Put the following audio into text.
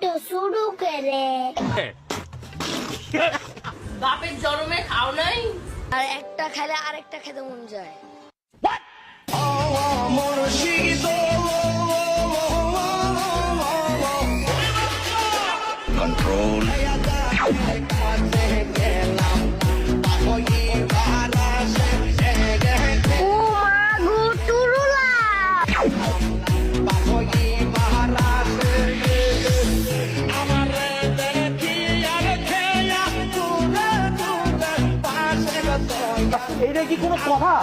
তো শুরু করে বাপের জন্মে খাও নাই? আর একটা খেলে আরেকটা খেতে মন যায়। Control. ও মা গো টুরুলা। এইটা কি কোনো কথা?